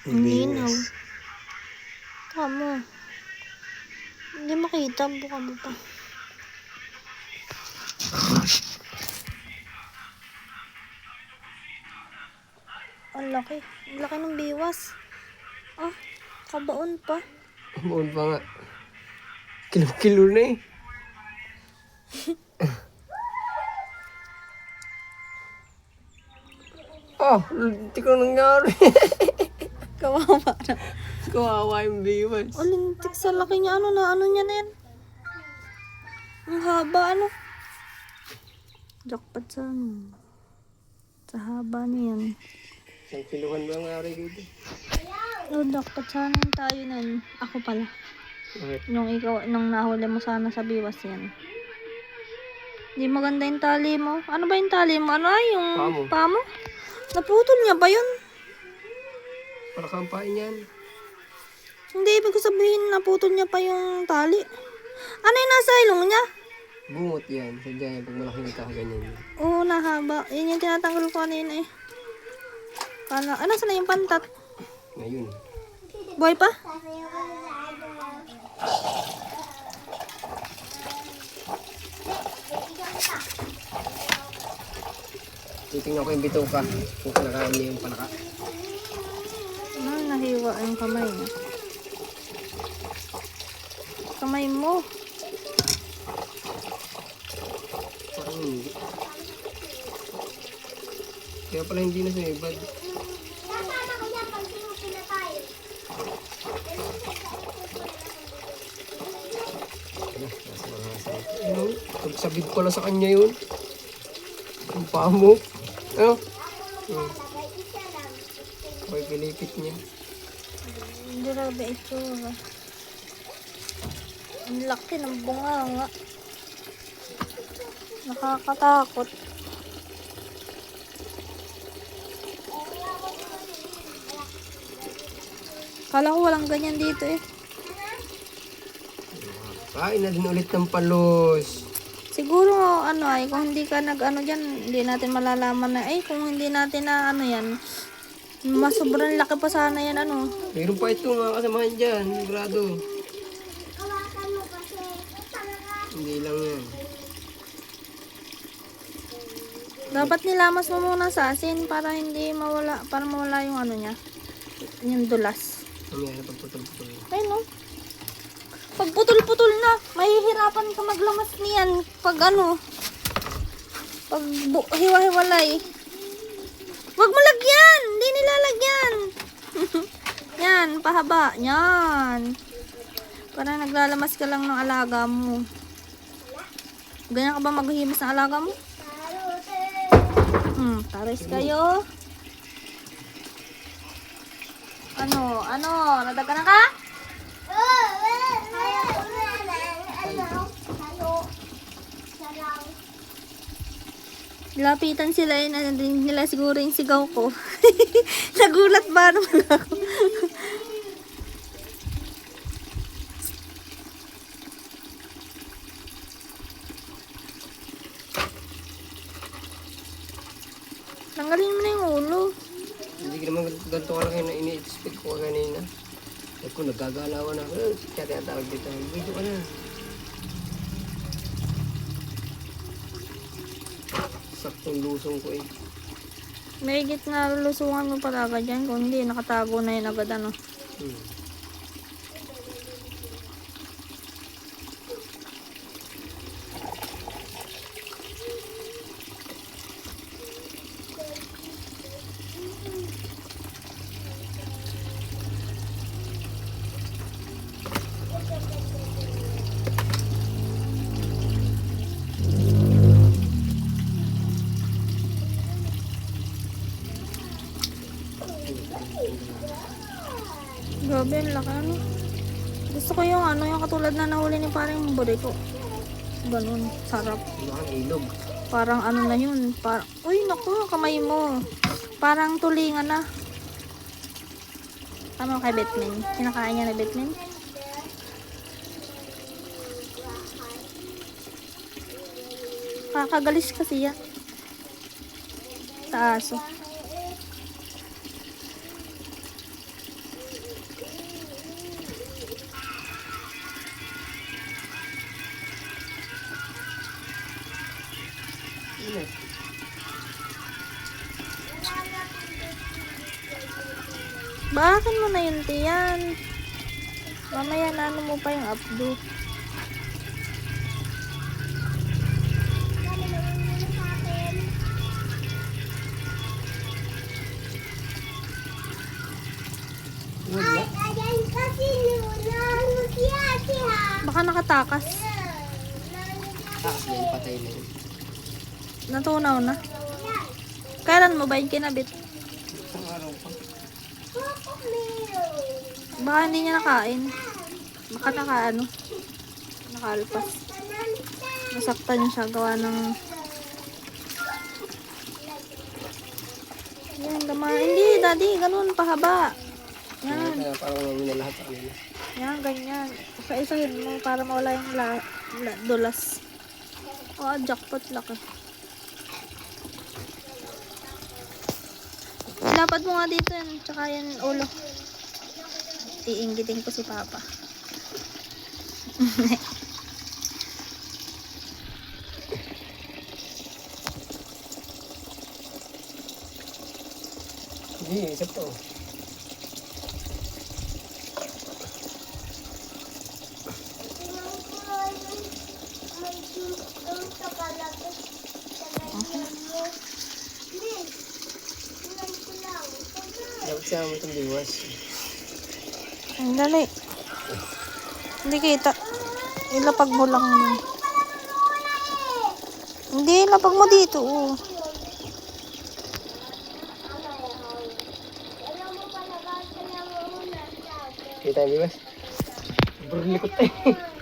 Ang linaw. Biwas. Tama. Hindi makita. Buka mo pa. Ang laki. Ang laki ng biwas. Ah, kabaon pa. Buon pa nga. Kilo-kilo na eh. Oh, hindi ko nangyari. Kawawa na. Kawawa yung biwas. Alintik sa laki niya. Ano niya na yan? Ang haba, ano? Jackpot sa ano. Sa haba niyan. Isang kiluhan ba ang ari dito? Oh, jackpot sana yung tayo nun. Ako pala. Bakit? Nung nahuli mo sana sa biwas yan. Hindi maganda yung tali mo. Ano ba yung tali mo? Ano ay yung Pamo. pamo? Naputol niya ba yun? Para kampain yan. Hindi, ibig ko sabihin naputol niya pa yung tali. Ano yung nasa ilong niya? Bungot yan. Sadya yan. Pag malaki yung ganyan. Oo, nahaba. Yun yung tinatanggal ko kanina eh. Ano sana yung pantat? Ngayon. Buhay pa? Titingnan ko yung bituka. Kung kinakain niya yung panaka. Nahiwa yung kamay niya. Kamay mo. Parang hindi. Kaya pala hindi na sumibad. Ano? Pagsabit pala sa kanya yun. Ang pamo. Ano? Okay, pilipit niya. Grabe itsura. Ang laki ng bunganga. Nakakatakot. Kala ko walang ganyan dito eh. Kain na din ulit ng palos. Siguro ano ay kung hindi ka nag-ano diyan, hindi natin malalaman na kung hindi natin na ano yan. Mas sobrang laki pa sana yan ano. Mayroon pa ito mga kasamahan dyan. Sigurado. Hindi lang yan. Dapat nilamas mo muna sa asin para hindi mawala, para mawala yung ano niya. Yung dulas. Mamaya na pagputol-putol. Ay no. Pag putol-putol na, mahihirapan ka maglamas niyan pag ano. Pag hiwa-hiwalay. Wag mo lagyan! Hindi nilalagyan! Yan, pahaba. Yan. Para naglalamas ka lang ng alaga mo. Ganyan ka ba maghihimas ng alaga mo? Taris kayo. Ano? Nadagana ka? Lapitan sila yun, narinig nila siguro yung sigaw ko. Nagulat ba naman ako? Tanggalin mo na yung ulo. Hindi ka naman ganito ka lang na ini-expect ko kanina. At kung nagkagalawan ako, kaya tinatawag dito. Video ka na. Saktong lusong ko eh. May na lusungan mo pala agad yan. Kung hindi, nakatago na yun agad ano. Grabe, ang laki ano. Gusto ko yung ano, yung katulad na nahuli ni parang buriko. Ganun, sarap. Ang ilog. Parang ano na yun. Uy, naku, kamay mo. Parang tulingan na. Tama kay Batman. Kinakain niya na Batman. Kakagalis kasi yan. Sa aso. Baakin mo na yun, Tiyan. Mamaya na ano mo pa yung updo. Wala. Baka nakatakas. Taas na yun, patay na yun. Natunaw na. Kailan mo ba yung kinabit? Isang araw pa. Baka hindi niya nakain. Baka nakalpas. Nasaktan niya siya gawa ng... Yan, Hindi, daddy, ganun, pahaba. Yan, Kaya parang namin na lahat sa kanila. yan, ganyan. Isa-isahin mo para mawala yung dulas. Oh, jackpot laki. Dapat mo nga dito yan, tsaka yan ulo. Iinggitin ko si Papa. Hindi, isa to. Dapat siya mo itong biwas. Ang dali. Hindi kita. Ilapag mo lang yun. Hindi, ilapag mo dito. Oh. Kita yung biwas. Berlikot tayo.